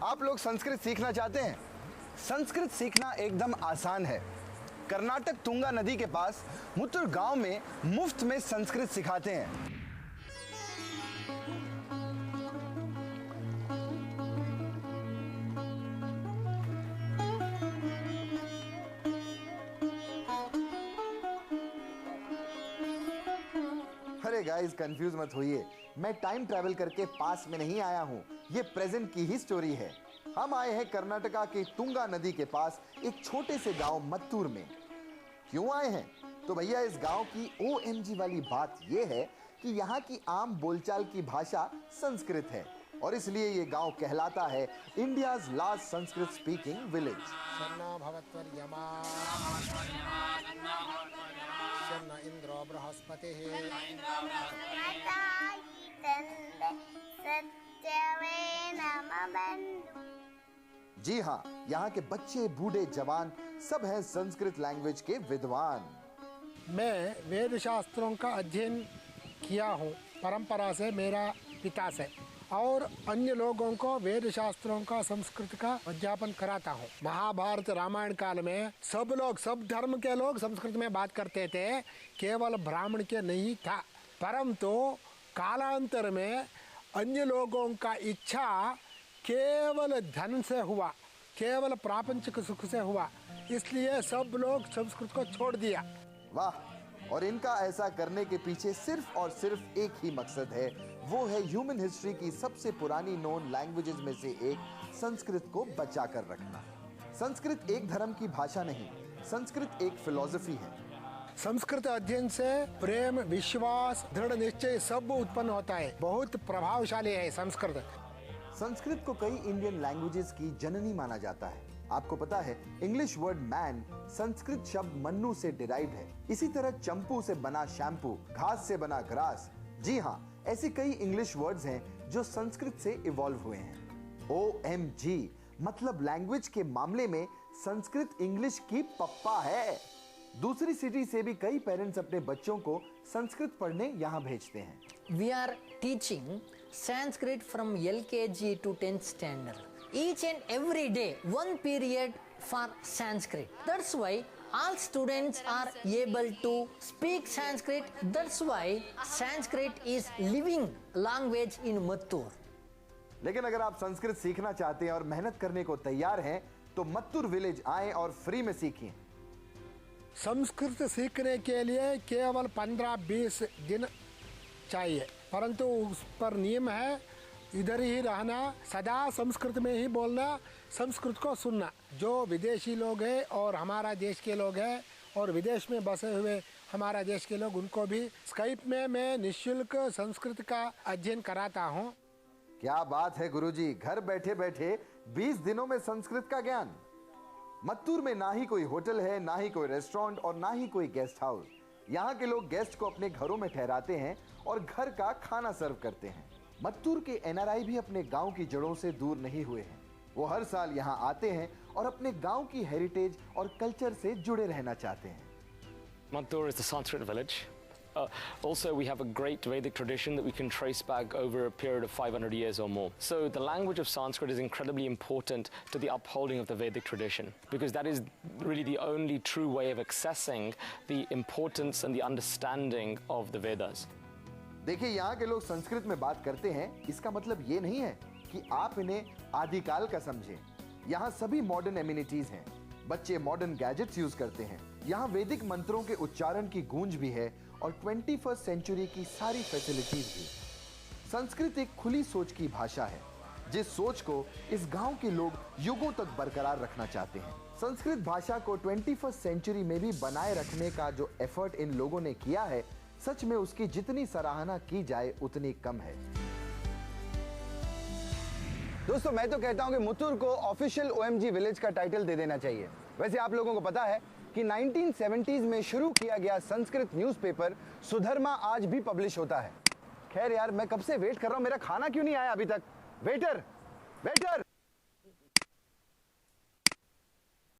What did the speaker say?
आप लोग संस्कृत सीखना चाहते हैं? संस्कृत सीखना एकदम आसान है। कर्नाटक तुंगा नदी के पास मुत्तूर गांव में मुफ्त में संस्कृत सिखाते हैं। अरे गाइस, कंफ्यूज मत होइए, मैं टाइम ट्रैवल करके पास में नहीं आया हूँ। ये प्रेजेंट की ही स्टोरी है। हम आए हैं कर्नाटका के तुंगा नदी के पास एक छोटे से गांव मत्तूर में। क्यों आए हैं? तो भैया इस गांव की OMG वाली बात ये है कि यहाँ की आम बोलचाल की भाषा संस्कृत है और इसलिए ये गांव कहलाता है India's last Sanskrit speaking village. Indro Brihaspati ji हाँ, यहाँ के बच्चे बूढ़े जवान सब हैं संस्कृत लैंग्वेज के विद्वान। मैं वेद शास्त्रों का अध्ययन किया हूँ परंपरा से, मेरा पिता से, और अन्य लोगों को वेद शास्त्रों का संस्कृत का अध्यापन कराता हूँ। महाभारत रामायण काल में सब धर्म के लोग संस्कृत में बात करते थे, केवल ब्राह्मण के नहीं था। परंतु कालांतर में अन्य लोगों का इच्छा केवल धन से हुआ, केवल प्रापंचिक सुख से हुआ, इसलिए सब लोग संस्कृत को छोड़ दिया। वाह! और इनका ऐसा करने के पीछे सिर्फ और सिर्फ एक ही मकसद है, वो है ह्यूमन हिस्ट्री की सबसे पुरानी नोन लैंग्वेजेस में से एक संस्कृत को बचा कर रखना। संस्कृत एक धर्म की भाषा नहीं, संस्कृत एक फिलॉसफी है। संस्कृत अध्ययन से प्रेम, विश्वास, दृढ़ निश्चय सब उत्पन्न होता है। बहुत प्रभावशाली है संस्कृत। संस्कृत को कई इंडियन लैंग्वेजेस की जननी माना जाता है। आपको पता है, इंग्लिश वर्ड मैन संस्कृत शब्द मन्नू से डिराइव्ड है। इसी तरह चंपू से बना शैम्पू, घास से बना ग्रास। जी हाँ, ऐसे कई इंग्लिश वर्ड्स हैं जो संस्कृत से इवॉल्व हुए हैं। OMG मतलब लैंग्वेज के मामले में संस्कृत इंग्लिश की पप्पा है। दूसरी सिटी से भी कई पेरेंट्स अपने बच्चों को संस्कृत पढ़ने यहाँ भेजते हैं। We are teaching Sanskrit from LKG to 10th standard. Each and every day, one period for Sanskrit. That's why all students are able to speak Sanskrit. That's why Sanskrit is living language in Mattur. लेकिन अगर आप संस्कृत सीखना चाहते हैं और मेहनत करने को तैयार हैं, तो मत्तूर विलेज आएं और फ्री में सीखें। संस्कृत सीखने के लिए केवल 15-20 दिन चाहिए, परंतु उस पर नियम है इधर ही रहना, सदा संस्कृत में ही बोलना, संस्कृत को सुनना। जो विदेशी लोग हैं और हमारा देश के लोग हैं और विदेश में बसे हुए हमारा देश के लोग, उनको भी स्काइप में मैं निःशुल्क संस्कृत का अध्ययन कराता हूँ। क्या बात है गुरुजी, घर बैठे बैठे 20 दिनों में संस्कृत का ज्ञान। मत्तूर में ना ही कोई होटल है, ना ही कोई रेस्टोरेंट और ना ही कोई गेस्ट हाउस। यहाँ के लोग गेस्ट को अपने घरों में ठहराते हैं और घर का खाना सर्व करते हैं। मत्तूर के NRI भी अपने गांव की जड़ों से दूर नहीं हुए हैं। वो हर साल यहाँ आते हैं और अपने गांव की हेरिटेज और कल्चर से जुड़े रहना चाहते हैं। Mattur is the Sanskrit village. Also, we have a great Vedic tradition that we can trace back over a period of 500 years or more. So the language of Sanskrit is incredibly important to the upholding of the Vedic tradition, because that is really the only true way of accessing the importance and the understanding of the Vedas. देखिए, यहाँ के लोग संस्कृत में बात करते हैं, इसका मतलब ये नहीं है कि आप इन्हें आदिकाल का समझें। यहाँ सभी मॉडर्न एमिनिटीज हैं। बच्चे मॉडर्न गैजेट्स यूज करते हैं। यहाँ वैदिक मंत्रों के उच्चारण की गूंज भी है और 21st सेंचुरी की सारी फैसिलिटीज भी। संस्कृत एक खुली सोच की भाषा है, जिस सोच को इस गांव के लोग युगों तक बरकरार रखना चाहते हैं। संस्कृत भाषा को 21st सेंचुरी में भी बनाए रखने का जो एफर्ट इन लोगों ने किया है, सच में उसकी जितनी सराहना की जाए उतनी कम है। दोस्तों, मैं तो कहता हूं कि मुत्तूर को ऑफिशियल OMG विलेज का टाइटल दे देना चाहिए। वैसे आप लोगों को पता है कि 1970s में शुरू किया गया संस्कृत न्यूज़पेपर सुधर्मा आज भी पब्लिश होता है। खैर यार, मैं कब से वेट कर रहा हूं, मेरा खाना क्यों नहीं आया अभी तक? वेटर!